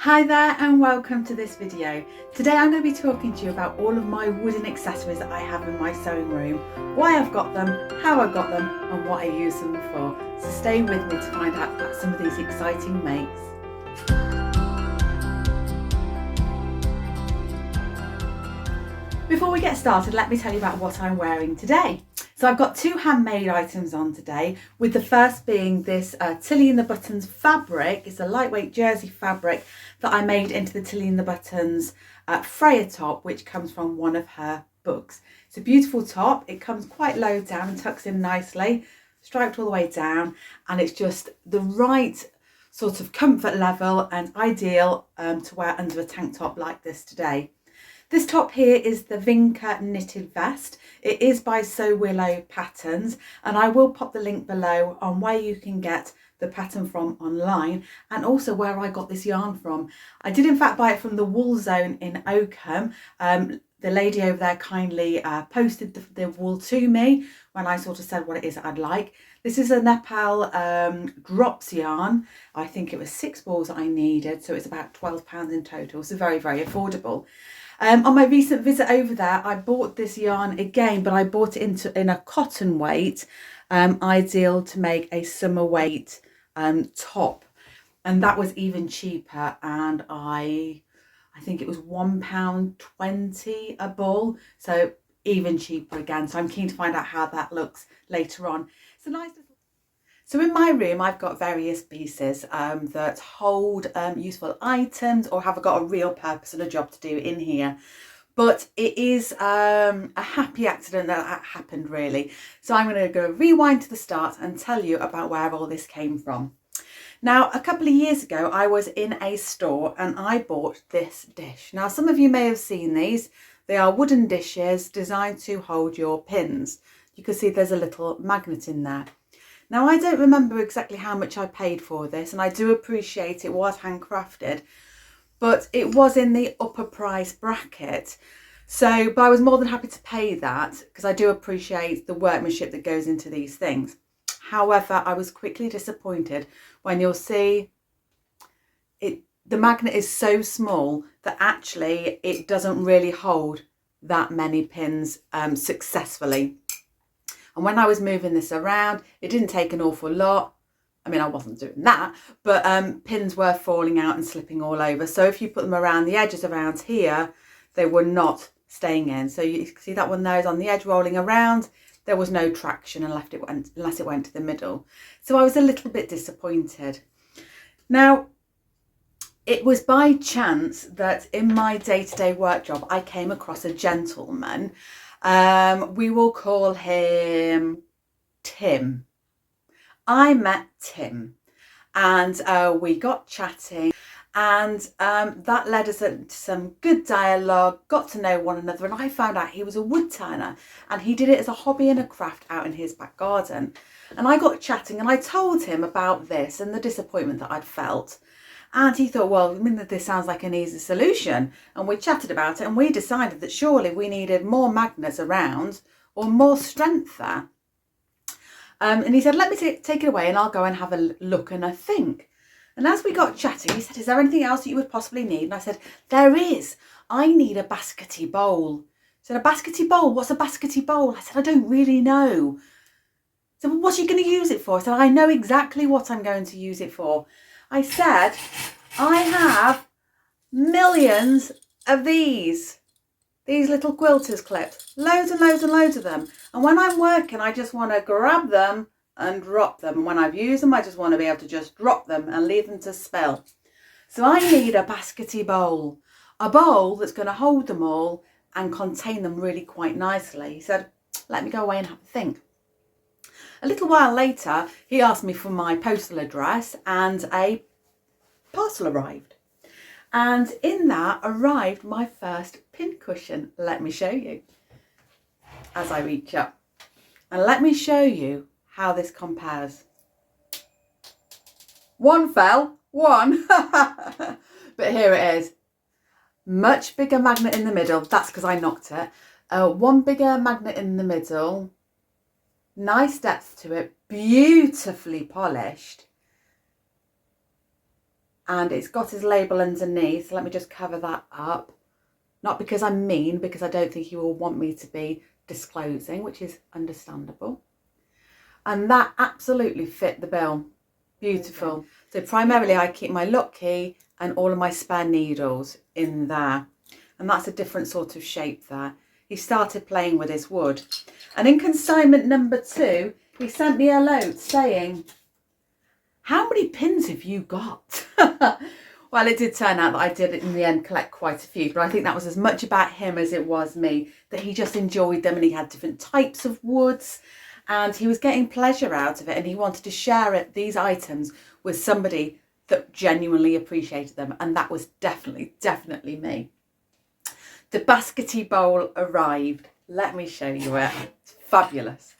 Hi there and welcome to this video. Today I'm going to be talking to you about all of my wooden accessories that I have in my sewing room, why I've got them, how I got them and what I use them for. So stay with me to find out about some of these exciting makes. Before we get started, let me tell you about what I'm wearing today. So I've got two handmade items on today, with the first being this Tilly and the Buttons fabric. It's a lightweight jersey fabric that I made into the Tilly and the Buttons Freya top, which comes from one of her books. It's a beautiful top. It comes quite low down and tucks in nicely, striped all the way down, and it's just the right sort of comfort level and ideal to wear under a tank top like this today. This top here is the Vinca knitted vest. It is by Sew Willow Patterns, and I will pop the link below on where you can get the pattern from online and also where I got this yarn from. I did in fact buy it from the Wool Zone in Oakham. The lady over there kindly posted the wool to me when I sort of said what it is I'd like. This is a Nepal drops yarn. I think it was 6 balls that I needed, so it's about £12 in total, so very, very affordable. On my recent visit over there, I bought this yarn again, but I bought it in a cotton weight, ideal to make a summer weight top, and that was even cheaper. And I think it was £1.20 a ball, so even cheaper again. So I'm keen to find out how that looks later on. It's a nice little... So in my room, I've got various pieces that hold useful items or have got a real purpose and a job to do in here. But it is a happy accident that happened, really. So I'm going to go rewind to the start and tell you about where all this came from. Now, a couple of years ago, I was in a store and I bought this dish. Now, some of you may have seen these. They are wooden dishes designed to hold your pins. You can see there's a little magnet in there. Now, I don't remember exactly how much I paid for this, and I do appreciate it was handcrafted, but it was in the upper price bracket. So, but I was more than happy to pay that because I do appreciate the workmanship that goes into these things. However, I was quickly disappointed when you'll see the magnet is so small that actually it doesn't really hold that many pins successfully. And when I was moving this around, it didn't take an awful lot. I mean, I wasn't doing that, but pins were falling out and slipping all over. So if you put them around the edges around here, they were not staying in. So you can see that one there is on the edge rolling around. There was no traction unless it went to the middle. So I was a little bit disappointed. Now, it was by chance that in my day-to-day work job, I came across a gentleman. We will call him Tim. I met Tim and we got chatting, and that led us into some good dialogue, got to know one another, and I found out he was a wood turner and he did it as a hobby and a craft out in his back garden. And I got chatting and I told him about this and the disappointment that I'd felt. And he thought, well, I mean, this sounds like an easy solution. And we chatted about it and we decided that surely we needed more magnets around or more strength there. And he said, let me take it away and I'll go and have a look and a think. And as we got chatting, he said, is there anything else that you would possibly need? And I said, there is. I need a Baskety Bowl. He said, a Baskety Bowl? What's a Baskety Bowl? I said, I don't really know. He said, well, what are you going to use it for? I said, I know exactly what I'm going to use it for. I said, I have millions of these little quilters clips, loads and loads and loads of them. And when I'm working, I just want to grab them and drop them. And when I've used them, I just want to be able to just drop them and leave them to spill. So I need a Baskety Bowl, a bowl that's going to hold them all and contain them really quite nicely. He said, let me go away and have a think. A little while later, he asked me for my postal address and a parcel arrived. And in that arrived my first pin cushion. Let me show you as I reach up. And let me show you how this compares. One fell, one. But here it is. Much bigger magnet in the middle. That's because I knocked it. One bigger magnet in the middle. Nice depth to it, beautifully polished. and it's got his label underneath. So let me just cover that up. Not because I'm mean, because I don't think he will want me to be disclosing, which is understandable. And that absolutely fit the bill. Beautiful. Okay. So primarily I keep my lock key and all of my spare needles in there. And that's a different sort of shape there. He started playing with his wood. And in consignment number 2, he sent me a note saying, how many pins have you got? Well, it did turn out that I did in the end collect quite a few, but I think that was as much about him as it was me, that he just enjoyed them and he had different types of woods and he was getting pleasure out of it, and he wanted to share these items with somebody that genuinely appreciated them, and that was definitely me. The Baskety Bowl arrived. Let me show you it. It's fabulous.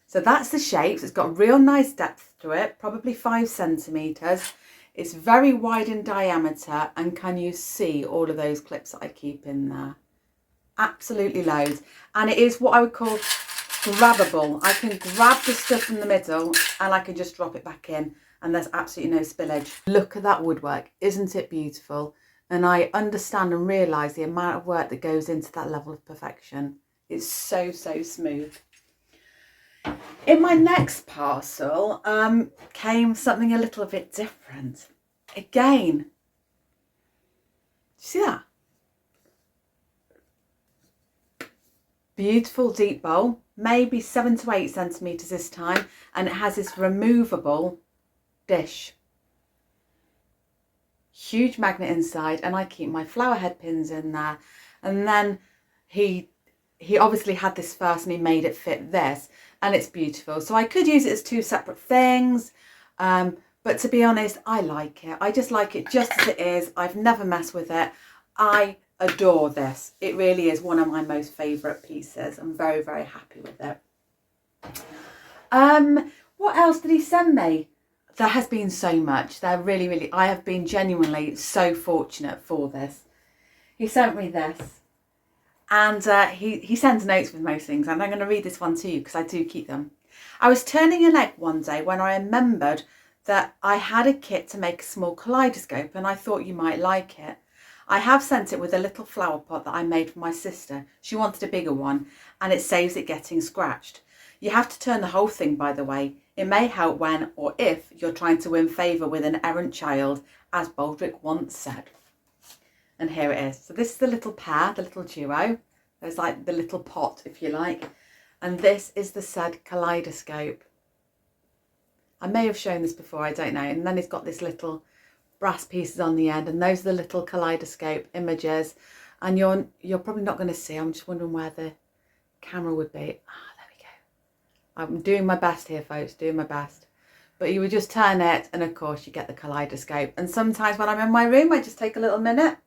So that's the shape. It's got real nice depth to it, probably 5 centimetres. It's very wide in diameter, and can you see all of those clips that I keep in there? Absolutely loads. And it is what I would call grabbable. I can grab the stuff in the middle and I can just drop it back in, and there's absolutely no spillage. Look at that woodwork. Isn't it beautiful? And I understand and realise the amount of work that goes into that level of perfection. It's so smooth. In my next parcel came something a little bit different. Again, do you see that? Beautiful deep bowl, maybe 7 to 8 centimetres this time, and it has this removable dish. Huge magnet inside, and I keep my flower head pins in there. And then he obviously had this first and he made it fit this, and it's beautiful. So I could use it as 2 separate things, but to be honest, I like it. I just like it just as it is. I've never messed with it. I adore this. It really is one of my most favourite pieces. I'm very happy with it. What else did he send me? There has been so much. There really, I have been genuinely so fortunate for this. He sent me this, and he sends notes with most things, and I'm going to read this one to you because I do keep them. I was turning an egg one day when I remembered that I had a kit to make a small kaleidoscope, and I thought you might like it. I have sent it with a little flower pot that I made for my sister. She wanted a bigger one, and it saves it getting scratched. You have to turn the whole thing, by the way. It may help when or if you're trying to win favour with an errant child, as Baldric once said. And here it is. So this is the little pair, the little duo. There's like the little pot, if you like. And this is the said kaleidoscope. I may have shown this before, I don't know. And then it's got this little brass pieces on the end, and those are the little kaleidoscope images. And you're probably not going to see. I'm just wondering where the camera would be. There we go. I'm doing my best here, folks, doing my best. But you would just turn it, and of course you get the kaleidoscope. And sometimes when I'm in my room, I just take a little minute,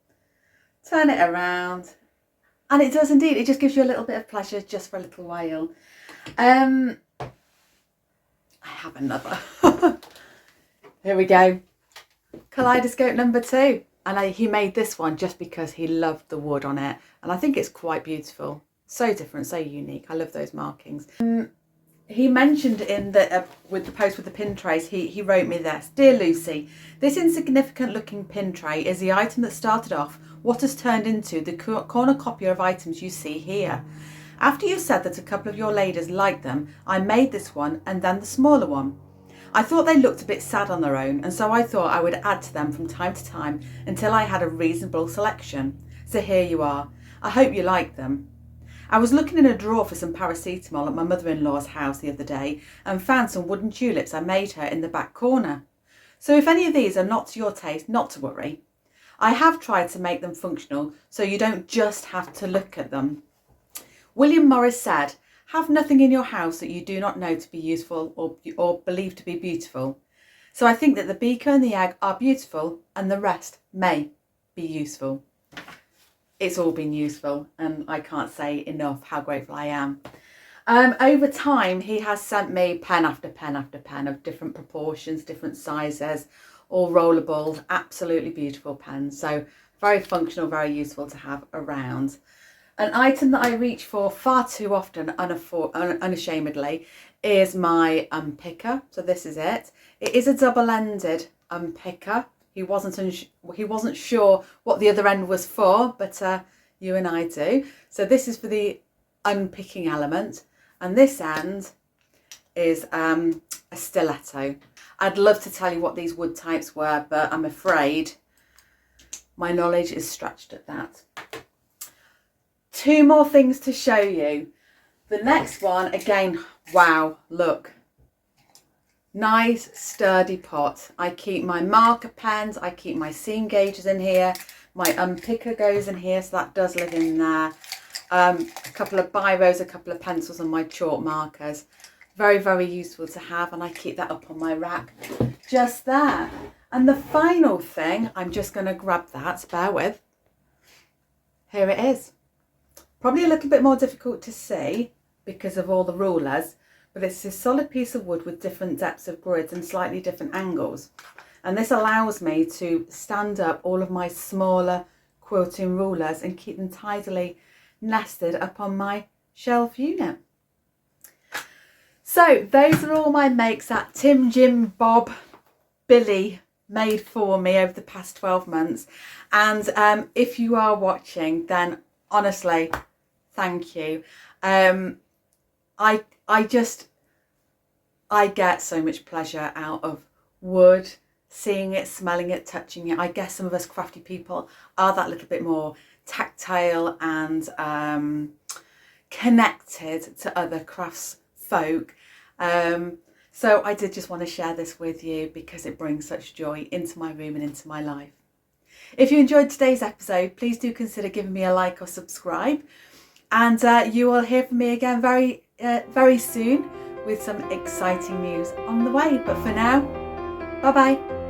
turn it around, and it does indeed. It just gives you a little bit of pleasure just for a little while. I have another. Here we go. Kaleidoscope number 2. And he made this one just because he loved the wood on it. And I think it's quite beautiful. So different, so unique. I love those markings. He mentioned in the with the post with the pin trays, he wrote me this. Dear Lucy, this insignificant looking pin tray is the item that started off what has turned into the cornucopia of items you see here. After you said that a couple of your ladies liked them, I made this one and then the smaller one. I thought they looked a bit sad on their own, and so I thought I would add to them from time to time until I had a reasonable selection. So here you are. I hope you like them. I was looking in a drawer for some paracetamol at my mother-in-law's house the other day and found some wooden tulips I made her in the back corner. So if any of these are not to your taste, not to worry. I have tried to make them functional so you don't just have to look at them. William Morris said, have nothing in your house that you do not know to be useful or believe to be beautiful. So I think that the beaker and the egg are beautiful and the rest may be useful. It's all been useful, and I can't say enough how grateful I am. Over time, he has sent me pen after pen after pen of different proportions, different sizes, all rollable, absolutely beautiful pens. So very functional, very useful to have around. An item that I reach for far too often, unashamedly, is my unpicker. So this is it. It is a double-ended unpicker. He wasn't sure what the other end was for, but you and I do. So this is for the unpicking element, and this end is a stiletto. I'd love to tell you what these wood types were, but I'm afraid my knowledge is stretched at that. Two more things to show you. The next one, again, wow, look. Nice sturdy pot. I keep my marker pens, I keep my seam gauges in here, my unpicker goes in here, so that does live in there. A couple of biros, a couple of pencils and my chalk markers. Very, very useful to have, and I keep that up on my rack just there. And the final thing, I'm just going to grab that, bear with. Here it is. Probably a little bit more difficult to see because of all the rulers, but it's a solid piece of wood with different depths of grids and slightly different angles. And this allows me to stand up all of my smaller quilting rulers and keep them tidily nested up on my shelf unit. So those are all my makes that Tim, Jim, Bob, Billy made for me over the past 12 months. And if you are watching, then honestly, thank you. I get so much pleasure out of wood, seeing it, smelling it, touching it. I guess some of us crafty people are that little bit more tactile and connected to other crafts folk. So I did just want to share this with you because it brings such joy into my room and into my life. If you enjoyed today's episode, please do consider giving me a like or subscribe. And you will hear from me again very soon with some exciting news on the way. But for now, bye bye.